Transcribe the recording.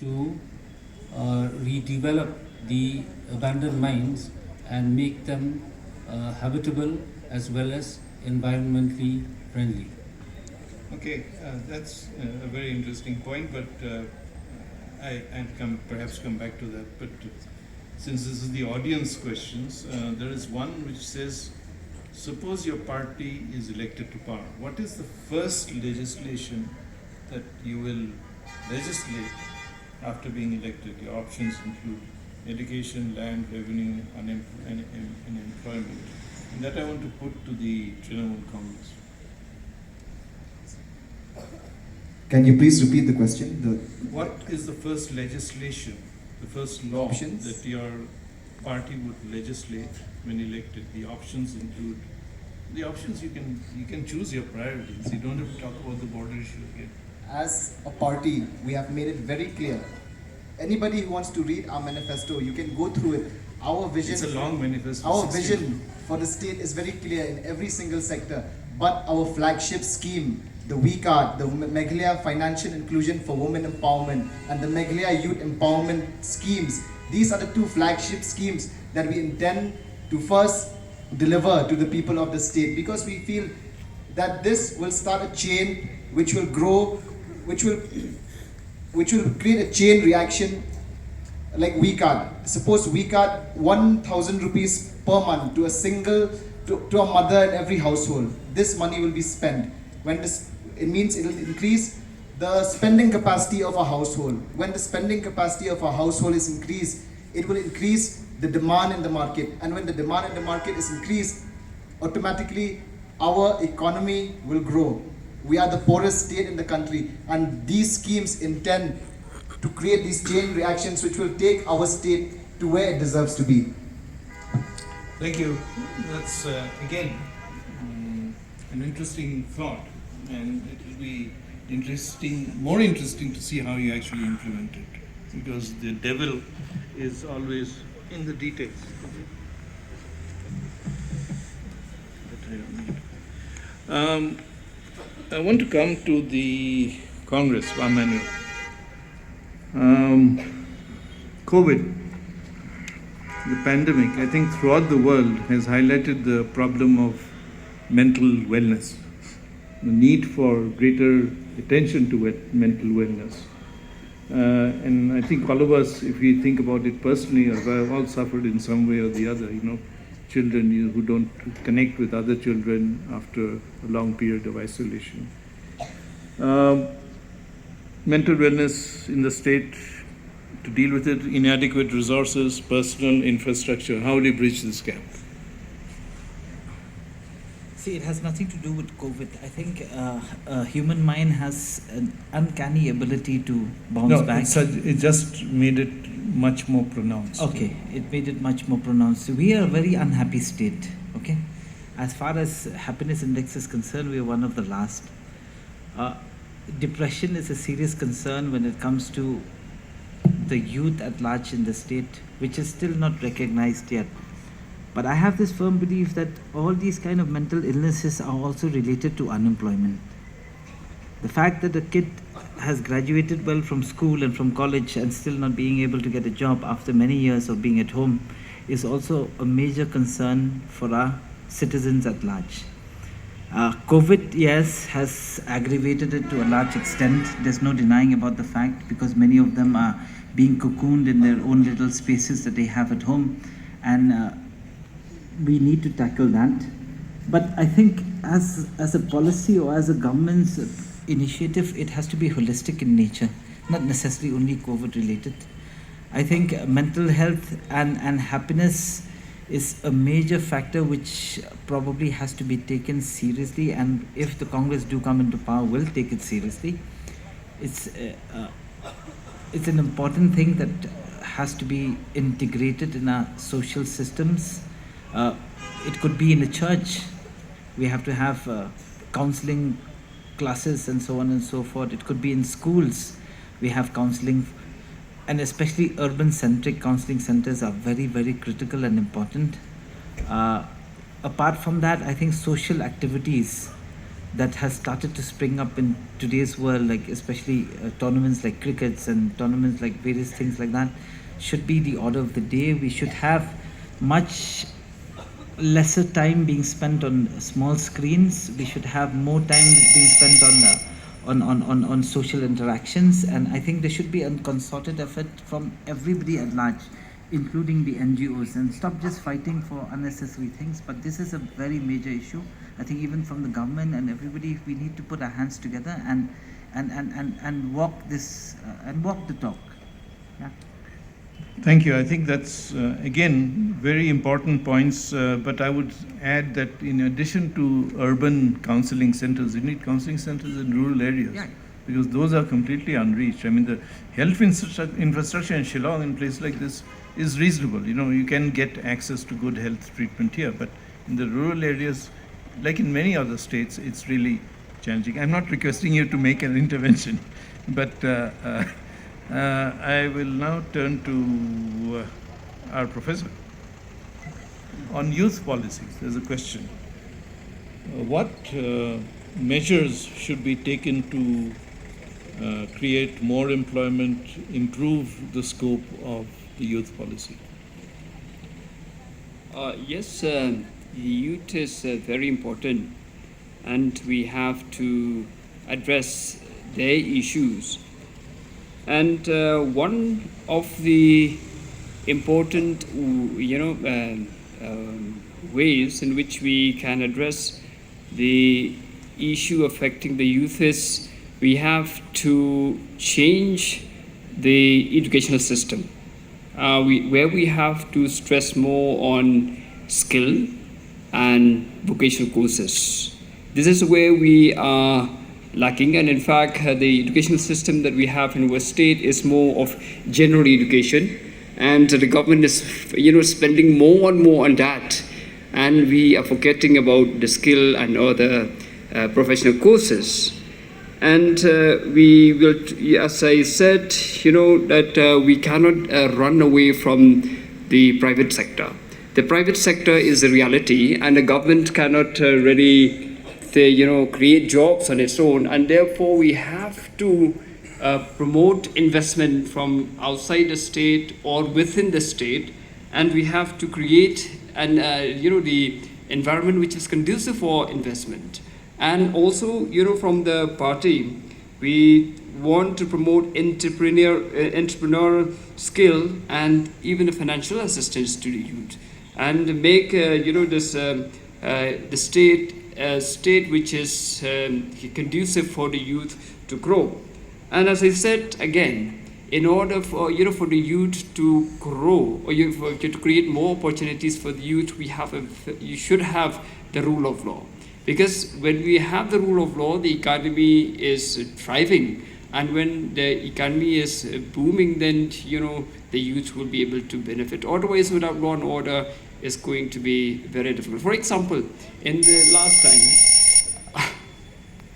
to redevelop the abandoned mines and make them habitable as well as environmentally friendly. Okay, that's a very interesting point, but I'll perhaps come back to that. But since this is the audience questions, there is one which says, suppose your party is elected to power. What is the first legislation that you will legislate after being elected? Your options include education, land, revenue, and employment. And that I want to put to the Trinamool Congress. Can you please repeat the question? What is the first legislation, the first law Options? that your party would legislate when elected? The options include the options you can choose your priorities. You don't have to talk about the border issue again. As a party, we have made it very clear. Anybody who wants to read our manifesto, you can go through it. Our vision. It's a long manifesto. Our vision for the state is very clear in every single sector. But our flagship scheme, the WeCard, the Meghalaya Financial Inclusion for Women Empowerment, and the Meghalaya Youth Empowerment schemes, these are the two flagship schemes that we intend to first deliver to the people of the state, because we feel that this will start a chain which will grow, which will create a chain reaction like WeCard. Suppose WeCard 1,000 rupees per month to a mother in every household. This money will be spent. It means it will increase the spending capacity of a household. When the spending capacity of a household is increased, it will increase the demand in the market. And when the demand in the market is increased, automatically our economy will grow. We are the poorest state in the country, and these schemes intend to create these chain reactions which will take our state to where it deserves to be. Thank you. That's again an interesting thought, and it will be more interesting to see how you actually implement it, because the devil is always in the details. I want to come to the Congress, Manuel. COVID, the pandemic, I think throughout the world has highlighted the problem of mental wellness, the need for greater attention to mental wellness. And I think all of us, if we think about it personally, have all suffered in some way or the other. Children who don't connect with other children after a long period of isolation. Mental wellness in the state, to deal with it, inadequate resources, personal infrastructure. How do you bridge this gap? See, it has nothing to do with COVID. I think human mind has an uncanny ability to bounce back. It just made it much more pronounced. Okay, it made it much more pronounced. We are a very unhappy state, okay? As far as happiness index is concerned, we are one of the last. Depression is a serious concern when it comes to the youth at large in the state, which is still not recognized yet. But I have this firm belief that all these kind of mental illnesses are also related to unemployment. The fact that a kid has graduated well from school and from college and still not being able to get a job after many years of being at home is also a major concern for our citizens at large. COVID, yes, has aggravated it to a large extent. There's no denying about the fact, because many of them are being cocooned in their own little spaces that they have at home, and we need to tackle that. But I think as a policy or as a government's initiative, it has to be holistic in nature, not necessarily only COVID related. I think mental health and happiness is a major factor which probably has to be taken seriously, and if the Congress do come into power, will take it seriously. It's an important thing that has to be integrated in our social systems. It could be in a church. We have to have counseling classes and so on and so forth. It could be in schools. We have counseling, and especially urban-centric counseling centers are very, very critical and important. Apart from that, I think social activities that has started to spring up in today's world, like especially tournaments like crickets and tournaments like various things like that, should be the order of the day. We should have much lesser time being spent on small screens. We should have more time being spent on social interactions, and I think there should be a concerted effort from everybody at large, including the NGOs, and stop just fighting for unnecessary things. But this is a very major issue. I think even from the government and everybody, we need to put our hands together and walk this and walk the talk. Yeah. Thank you. I think that's, again, very important points, but I would add that in addition to urban counseling centers, you need counseling centers in rural areas. Yeah. Because those are completely unreached. I mean, the health infrastructure in Shillong, in places like this, is reasonable. You know, you can get access to good health treatment here, but in the rural areas, like in many other states, it's really challenging. I'm not requesting you to make an intervention, but I will now turn to our professor. On youth policies, there's a question. What measures should be taken to create more employment, improve the scope of the youth policy? Yes, the youth is very important, and we have to address their issues. And one of the important, ways in which we can address the issue affecting the youth is we have to change the educational system, where we have to stress more on skill and vocational courses. This is where we are lacking, and in fact the educational system that we have in our state is more of general education, and the government is spending more and more on that, and we are forgetting about the skill and other professional courses. And we will, as I said, that we cannot run away from the private sector. The private sector is a reality, and the government cannot really create jobs on its own, and therefore we have to promote investment from outside the state or within the state, and we have to create the environment which is conducive for investment. And also, from the party, we want to promote entrepreneurial skill and even a financial assistance to the youth, and make this the state which is conducive for the youth to grow. And as I said again, in order for for the youth to grow, or to create more opportunities for the youth, you should have the rule of law. Because when we have the rule of law, the economy is thriving, and when the economy is booming, then the youth will be able to benefit. Otherwise, without law and order, is going to be very difficult. For example, in the last time,